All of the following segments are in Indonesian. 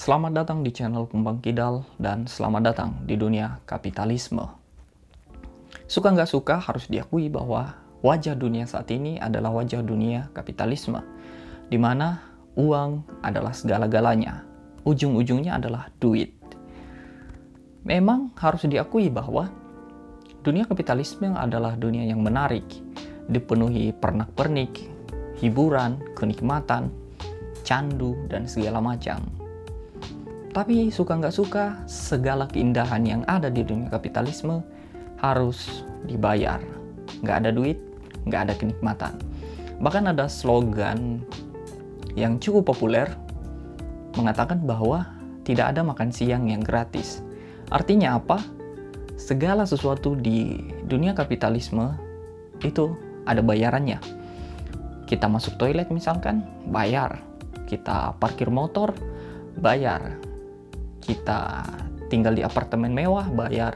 Selamat datang di channel Kembang Kidal dan selamat datang di dunia kapitalisme. Suka nggak suka harus diakui bahwa wajah dunia saat ini adalah wajah dunia kapitalisme, di mana uang adalah segala-galanya, ujung-ujungnya adalah duit. Memang harus diakui bahwa dunia kapitalisme adalah dunia yang menarik, dipenuhi pernak-pernik, hiburan, kenikmatan, candu, dan segala macam. Tapi suka nggak suka, segala keindahan yang ada di dunia kapitalisme harus dibayar. Nggak ada duit, nggak ada kenikmatan. Bahkan ada slogan yang cukup populer mengatakan bahwa tidak ada makan siang yang gratis. Artinya apa? Segala sesuatu di dunia kapitalisme itu ada bayarannya. Kita masuk toilet misalkan, bayar. Kita parkir motor, bayar. Kita tinggal di apartemen mewah, bayar.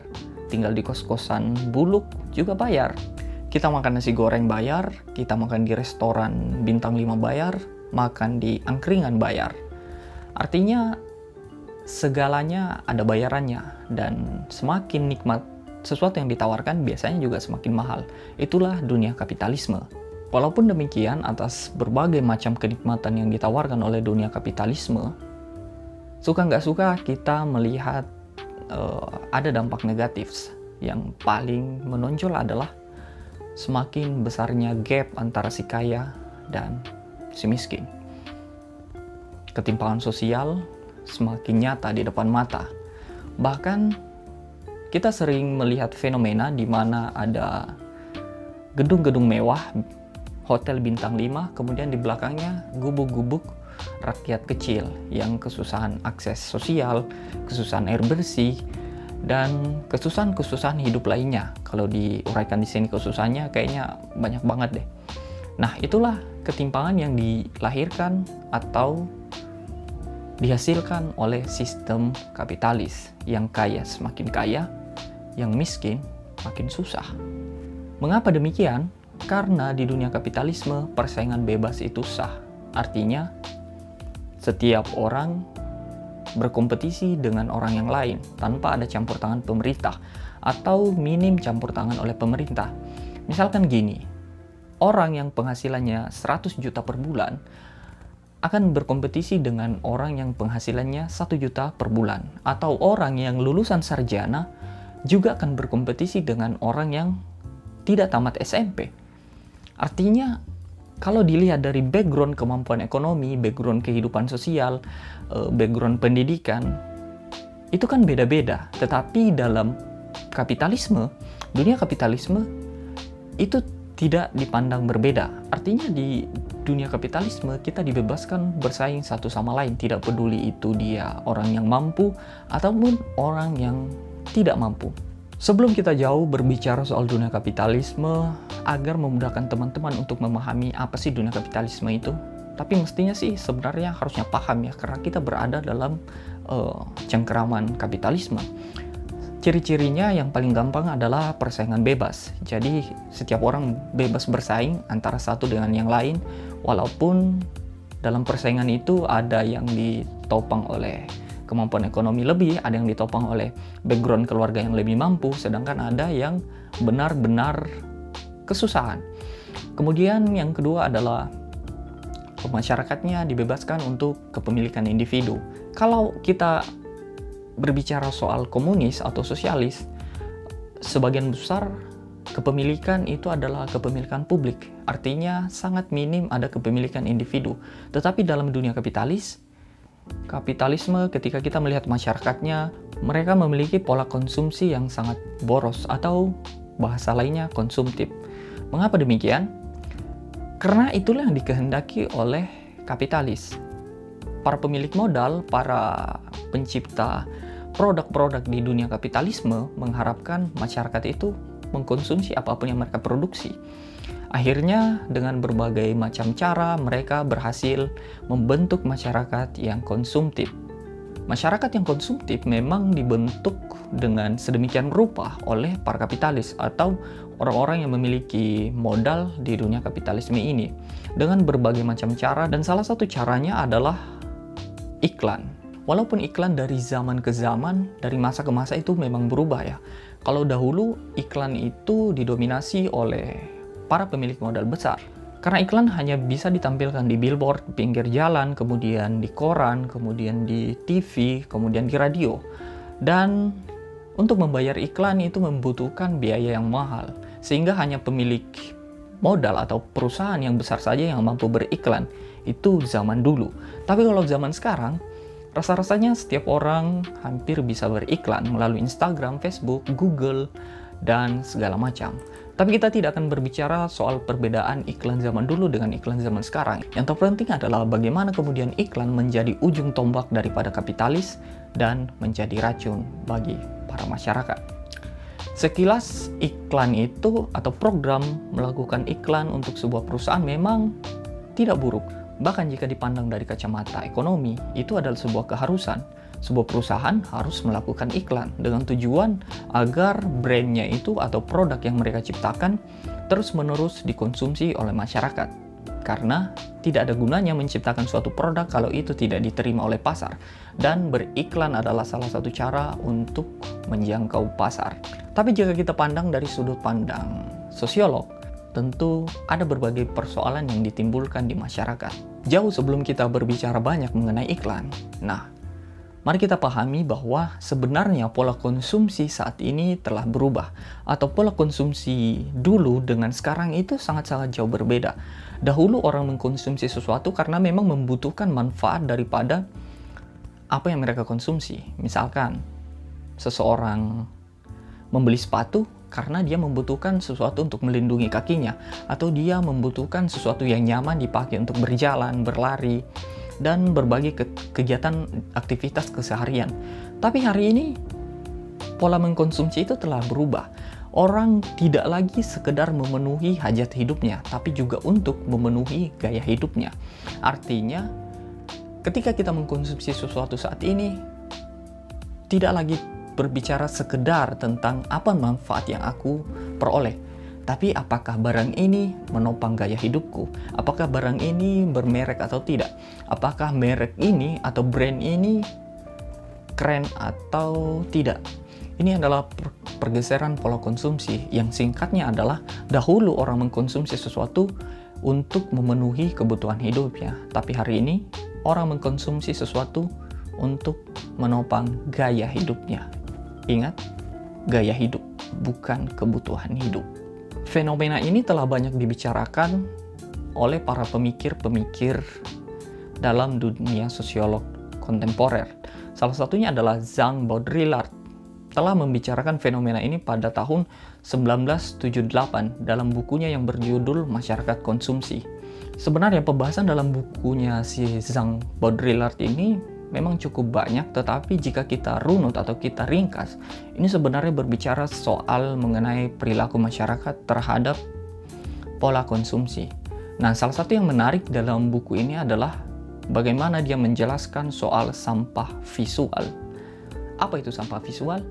Tinggal di kos-kosan buluk, juga bayar. Kita makan nasi goreng, bayar. Kita makan di restoran bintang 5, bayar. Makan di angkringan, bayar. Artinya segalanya ada bayarannya, dan semakin nikmat sesuatu yang ditawarkan biasanya juga semakin mahal. Itulah dunia kapitalisme. Walaupun demikian, atas berbagai macam kenikmatan yang ditawarkan oleh dunia kapitalisme, suka nggak suka kita melihat ada dampak negatif. Yang paling menonjol adalah semakin besarnya gap antara si kaya dan si miskin. Ketimpangan sosial semakin nyata di depan mata. Bahkan kita sering melihat fenomena di mana ada gedung-gedung mewah, hotel bintang 5, kemudian di belakangnya gubuk-gubuk rakyat kecil yang kesusahan akses sosial, kesusahan air bersih, dan kesusahan-kesusahan hidup lainnya. Kalau diuraikan di sini kesusahannya kayaknya banyak banget deh. Nah, itulah ketimpangan yang dilahirkan atau dihasilkan oleh sistem kapitalis. Yang kaya semakin kaya, yang miskin makin susah. Mengapa demikian? Karena di dunia kapitalisme persaingan bebas itu sah. Artinya setiap orang berkompetisi dengan orang yang lain tanpa ada campur tangan pemerintah atau minim campur tangan oleh pemerintah. Misalkan gini, orang yang penghasilannya 100 juta per bulan akan berkompetisi dengan orang yang penghasilannya 1 juta per bulan. Atau orang yang lulusan sarjana juga akan berkompetisi dengan orang yang tidak tamat SMP. Artinya, kalau dilihat dari background kemampuan ekonomi, background kehidupan sosial, background pendidikan, itu kan beda-beda. Tetapi dalam kapitalisme, dunia kapitalisme, itu tidak dipandang berbeda. Artinya di dunia kapitalisme kita dibebaskan bersaing satu sama lain. Tidak peduli itu dia orang yang mampu ataupun orang yang tidak mampu. Sebelum kita jauh berbicara soal dunia kapitalisme, agar memudahkan teman-teman untuk memahami apa sih dunia kapitalisme itu, tapi mestinya sih sebenarnya harusnya paham ya, karena kita berada dalam cengkeraman kapitalisme. Ciri-cirinya yang paling gampang adalah persaingan bebas. Jadi setiap orang bebas bersaing antara satu dengan yang lain, walaupun dalam persaingan itu ada yang ditopang oleh kemampuan ekonomi lebih, ada yang ditopang oleh background keluarga yang lebih mampu, sedangkan ada yang benar-benar kesusahan. Kemudian yang kedua adalah masyarakatnya dibebaskan untuk kepemilikan individu. Kalau kita berbicara soal komunis atau sosialis, sebagian besar kepemilikan itu adalah kepemilikan publik. Artinya sangat minim ada kepemilikan individu. Tetapi dalam dunia kapitalisme, ketika kita melihat masyarakatnya, mereka memiliki pola konsumsi yang sangat boros atau bahasa lainnya konsumtif. Mengapa demikian? Karena itulah yang dikehendaki oleh kapitalis. Para pemilik modal, para pencipta produk-produk di dunia kapitalisme mengharapkan masyarakat itu mengkonsumsi apapun yang mereka produksi. Akhirnya dengan berbagai macam cara mereka berhasil membentuk masyarakat yang konsumtif. Masyarakat yang konsumtif memang dibentuk dengan sedemikian rupa oleh para kapitalis atau orang-orang yang memiliki modal di dunia kapitalisme ini dengan berbagai macam cara, dan salah satu caranya adalah iklan. Walaupun iklan dari zaman ke zaman, dari masa ke masa itu memang berubah ya. Kalau dahulu iklan itu didominasi oleh para pemilik modal besar. Karena iklan hanya bisa ditampilkan di billboard, pinggir jalan, kemudian di koran, kemudian di TV, kemudian di radio. Dan untuk membayar iklan itu membutuhkan biaya yang mahal. Sehingga hanya pemilik modal atau perusahaan yang besar saja yang mampu beriklan. Itu zaman dulu. Tapi kalau zaman sekarang, rasa-rasanya setiap orang hampir bisa beriklan melalui Instagram, Facebook, Google, dan segala macam. Tapi kita tidak akan berbicara soal perbedaan iklan zaman dulu dengan iklan zaman sekarang. Yang terpenting adalah bagaimana kemudian iklan menjadi ujung tombak daripada kapitalis dan menjadi racun bagi para masyarakat. Sekilas iklan itu atau program melakukan iklan untuk sebuah perusahaan memang tidak buruk. Bahkan jika dipandang dari kacamata ekonomi, itu adalah sebuah keharusan. Sebuah perusahaan harus melakukan iklan dengan tujuan agar brandnya itu atau produk yang mereka ciptakan terus-menerus dikonsumsi oleh masyarakat. Karena tidak ada gunanya menciptakan suatu produk kalau itu tidak diterima oleh pasar. Dan beriklan adalah salah satu cara untuk menjangkau pasar. Tapi jika kita pandang dari sudut pandang sosiolog, tentu ada berbagai persoalan yang ditimbulkan di masyarakat. Jauh sebelum kita berbicara banyak mengenai iklan. Nah, mari kita pahami bahwa sebenarnya pola konsumsi saat ini telah berubah. Atau pola konsumsi dulu dengan sekarang itu sangat-sangat jauh berbeda. Dahulu orang mengkonsumsi sesuatu karena memang membutuhkan manfaat daripada apa yang mereka konsumsi. Misalkan, seseorang membeli sepatu karena dia membutuhkan sesuatu untuk melindungi kakinya. Atau dia membutuhkan sesuatu yang nyaman dipakai untuk berjalan, berlari, dan berbagai kegiatan aktivitas keseharian. Tapi hari ini pola mengkonsumsi itu telah berubah. Orang tidak lagi sekedar memenuhi hajat hidupnya, tapi juga untuk memenuhi gaya hidupnya. Artinya, ketika kita mengkonsumsi sesuatu saat ini, tidak lagi berbicara sekedar tentang apa manfaat yang aku peroleh, tapi apakah barang ini menopang gaya hidupku? Apakah barang ini bermerek atau tidak? Apakah merek ini atau brand ini keren atau tidak? Ini adalah pergeseran pola konsumsi yang singkatnya adalah dahulu orang mengkonsumsi sesuatu untuk memenuhi kebutuhan hidupnya. Tapi hari ini orang mengkonsumsi sesuatu untuk menopang gaya hidupnya. Ingat, gaya hidup bukan kebutuhan hidup. Fenomena ini telah banyak dibicarakan oleh para pemikir-pemikir dalam dunia sosiolog kontemporer. Salah satunya adalah Jean Baudrillard telah membicarakan fenomena ini pada tahun 1978 dalam bukunya yang berjudul Masyarakat Konsumsi. Sebenarnya pembahasan dalam bukunya si Jean Baudrillard ini memang cukup banyak, tetapi jika kita runut atau kita ringkas, ini sebenarnya berbicara soal mengenai perilaku masyarakat terhadap pola konsumsi. Nah, salah satu yang menarik dalam buku ini adalah bagaimana dia menjelaskan soal sampah visual. Apa itu sampah visual?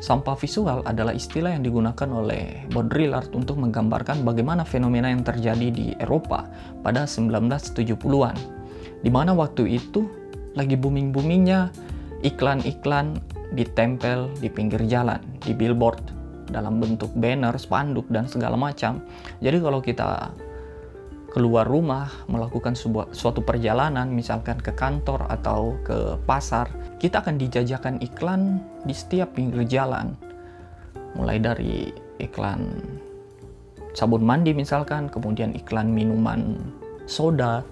Sampah visual adalah istilah yang digunakan oleh Baudrillard untuk menggambarkan bagaimana fenomena yang terjadi di Eropa pada 1970-an. Di mana waktu itu lagi booming-boomingnya iklan-iklan ditempel di pinggir jalan, di billboard, dalam bentuk banner, spanduk, dan segala macam. Jadi kalau kita keluar rumah, melakukan suatu perjalanan, misalkan ke kantor atau ke pasar, kita akan dijajakan iklan di setiap pinggir jalan. Mulai dari iklan sabun mandi misalkan, kemudian iklan minuman soda,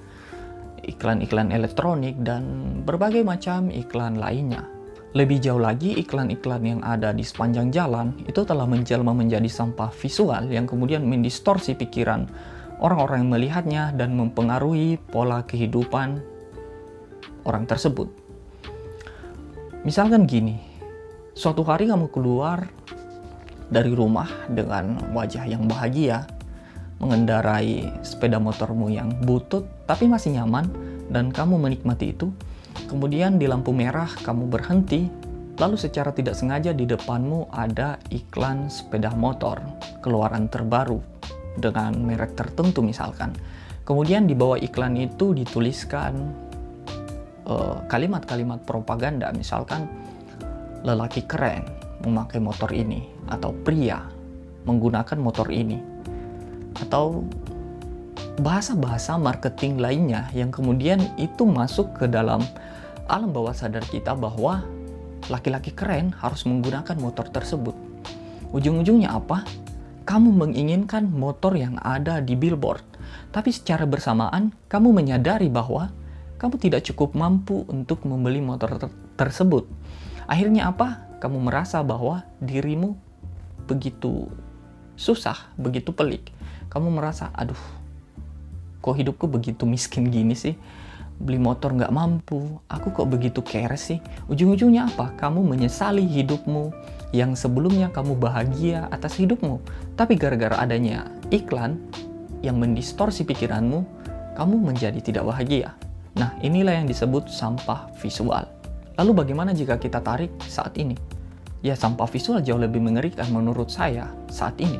iklan-iklan elektronik, dan berbagai macam iklan lainnya. Lebih jauh lagi, iklan-iklan yang ada di sepanjang jalan itu telah menjelma menjadi sampah visual yang kemudian mendistorsi pikiran orang-orang yang melihatnya dan mempengaruhi pola kehidupan orang tersebut. Misalkan gini, suatu hari kamu keluar dari rumah dengan wajah yang bahagia, mengendarai sepeda motormu yang butut tapi masih nyaman, dan kamu menikmati itu. Kemudian di lampu merah kamu berhenti, lalu secara tidak sengaja di depanmu ada iklan sepeda motor keluaran terbaru dengan merek tertentu misalkan. Kemudian di bawah iklan itu dituliskan kalimat-kalimat propaganda, misalkan lelaki keren memakai motor ini, atau pria menggunakan motor ini, atau bahasa-bahasa marketing lainnya yang kemudian itu masuk ke dalam alam bawah sadar kita bahwa laki-laki keren harus menggunakan motor tersebut. Ujung-ujungnya apa? Kamu menginginkan motor yang ada di billboard, tapi secara bersamaan kamu menyadari bahwa kamu tidak cukup mampu untuk membeli motor tersebut. Akhirnya apa? Kamu merasa bahwa dirimu begitu susah, begitu pelik. Kamu merasa, aduh, kok hidupku begitu miskin gini sih? Beli motor nggak mampu, aku kok begitu keres sih? Ujung-ujungnya apa? Kamu menyesali hidupmu yang sebelumnya kamu bahagia atas hidupmu. Tapi gara-gara adanya iklan yang mendistorsi pikiranmu, kamu menjadi tidak bahagia. Nah, inilah yang disebut sampah visual. Lalu bagaimana jika kita tarik saat ini? Ya, sampah visual jauh lebih mengerikan menurut saya saat ini.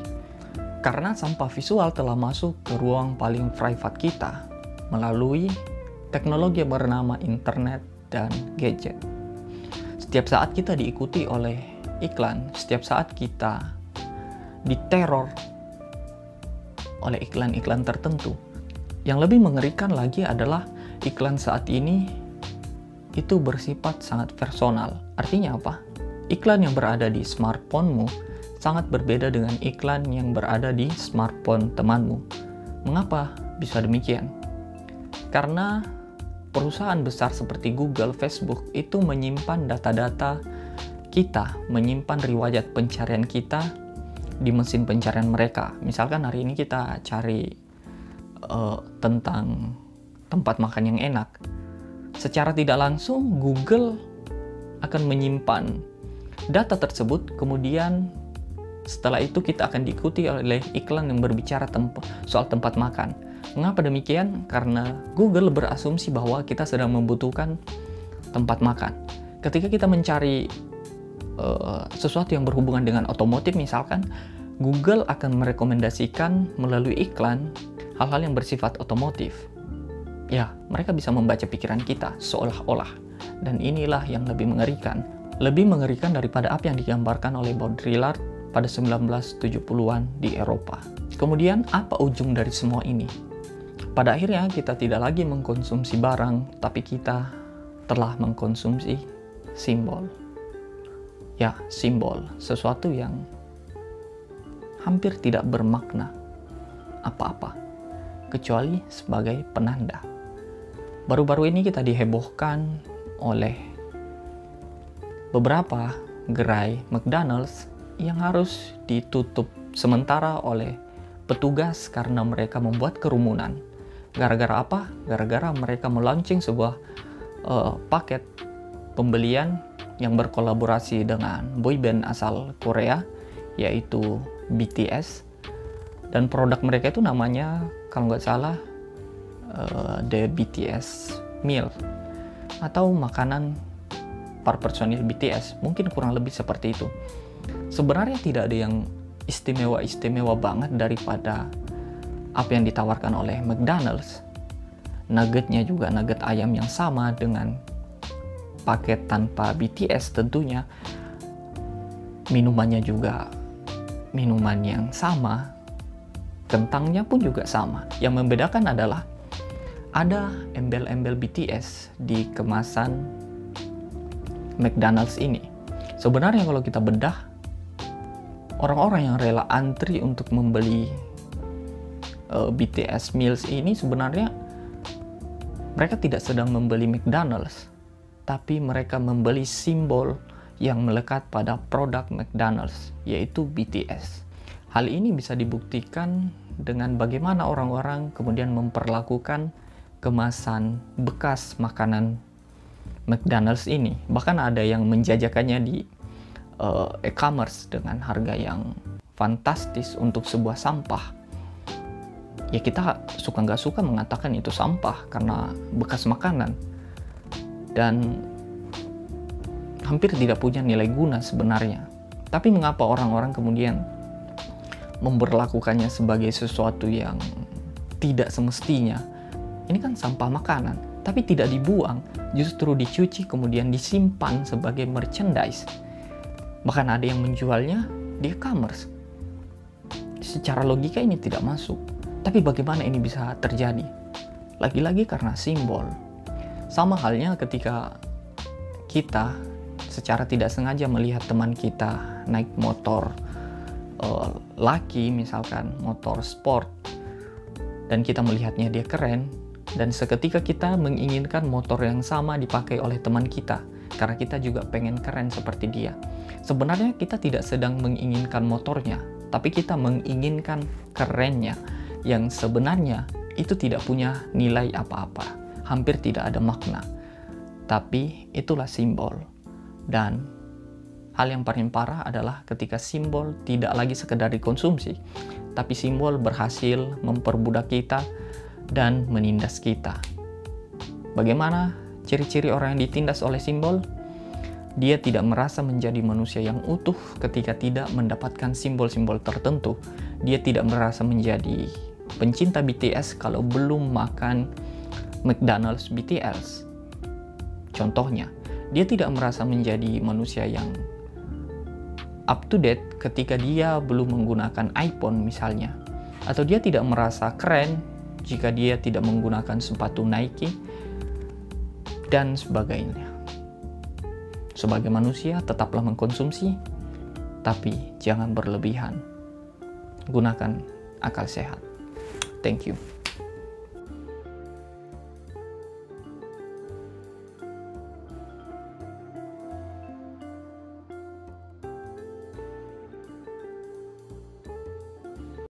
Karena sampah visual telah masuk ke ruang paling private kita melalui teknologi yang bernama internet dan gadget. Setiap saat kita diikuti oleh iklan, setiap saat kita diteror oleh iklan-iklan tertentu. Yang lebih mengerikan lagi adalah iklan saat ini itu bersifat sangat personal. Artinya apa? Iklan yang berada di smartphone-mu sangat berbeda dengan iklan yang berada di smartphone temanmu. Mengapa bisa demikian? Karena perusahaan besar seperti Google, Facebook itu menyimpan data-data kita, menyimpan riwayat pencarian kita di mesin pencarian mereka. Misalkan hari ini kita cari tentang tempat makan yang enak. Secara tidak langsung Google akan menyimpan data tersebut, kemudian setelah itu kita akan diikuti oleh iklan yang berbicara soal tempat makan. Mengapa demikian? Karena Google berasumsi bahwa kita sedang membutuhkan tempat makan. Ketika kita mencari sesuatu yang berhubungan dengan otomotif misalkan, Google akan merekomendasikan melalui iklan hal-hal yang bersifat otomotif. Ya, mereka bisa membaca pikiran kita seolah-olah. Dan inilah yang lebih mengerikan. Lebih mengerikan daripada apa yang digambarkan oleh Baudrillard pada 1970-an di Eropa. Kemudian, apa ujung dari semua ini? Pada akhirnya, kita tidak lagi mengkonsumsi barang, tapi kita telah mengkonsumsi simbol. Ya, simbol. Sesuatu yang hampir tidak bermakna apa-apa, kecuali sebagai penanda. Baru-baru ini kita dihebohkan oleh beberapa gerai McDonald's yang harus ditutup sementara oleh petugas karena mereka membuat kerumunan. Gara-gara apa? Gara-gara mereka melaunching sebuah paket pembelian yang berkolaborasi dengan boyband asal Korea, yaitu BTS. Dan produk mereka itu namanya, kalau nggak salah, The BTS Meal, atau makanan para personil BTS. Mungkin kurang lebih seperti itu. Sebenarnya tidak ada yang istimewa-istimewa banget daripada apa yang ditawarkan oleh McDonald's. Nuggetnya juga nugget ayam yang sama dengan paket tanpa BTS tentunya. Minumannya juga minuman yang sama. Kentangnya pun juga sama. Yang membedakan adalah ada embel-embel BTS di kemasan McDonald's ini. Sebenarnya kalau kita bedah, orang-orang yang rela antri untuk membeli BTS Meals ini sebenarnya mereka tidak sedang membeli McDonald's, tapi mereka membeli simbol yang melekat pada produk McDonald's, yaitu BTS. Hal ini bisa dibuktikan dengan bagaimana orang-orang kemudian memperlakukan kemasan bekas makanan McDonald's ini. Bahkan ada yang menjajakannya di e-commerce dengan harga yang fantastis untuk sebuah sampah. Ya kita suka nggak suka mengatakan itu sampah karena bekas makanan. Dan hampir tidak punya nilai guna sebenarnya. Tapi mengapa orang-orang kemudian memperlakukannya sebagai sesuatu yang tidak semestinya? Ini kan sampah makanan, tapi tidak dibuang, justru dicuci kemudian disimpan sebagai merchandise. Bahkan ada yang menjualnya di e-commerce. Secara logika ini tidak masuk. Tapi bagaimana ini bisa terjadi? Lagi-lagi karena simbol. Sama halnya ketika kita secara tidak sengaja melihat teman kita naik motor laki, misalkan motor sport, dan kita melihatnya dia keren, dan seketika kita menginginkan motor yang sama dipakai oleh teman kita karena kita juga pengen keren seperti dia. Sebenarnya kita tidak sedang menginginkan motornya, tapi kita menginginkan kerennya, yang sebenarnya itu tidak punya nilai apa-apa, hampir tidak ada makna. Tapi itulah simbol. Dan hal yang paling parah adalah ketika simbol tidak lagi sekedar dikonsumsi, tapi simbol berhasil memperbudak kita dan menindas kita. Bagaimana ciri-ciri orang yang ditindas oleh simbol? Dia tidak merasa menjadi manusia yang utuh ketika tidak mendapatkan simbol-simbol tertentu. Dia tidak merasa menjadi pencinta BTS kalau belum makan McDonald's BTS. Contohnya, dia tidak merasa menjadi manusia yang up to date ketika dia belum menggunakan iPhone misalnya. Atau dia tidak merasa keren jika dia tidak menggunakan sepatu Nike, dan sebagainya. Sebagai manusia, tetaplah mengkonsumsi, tapi jangan berlebihan. Gunakan akal sehat. Thank you.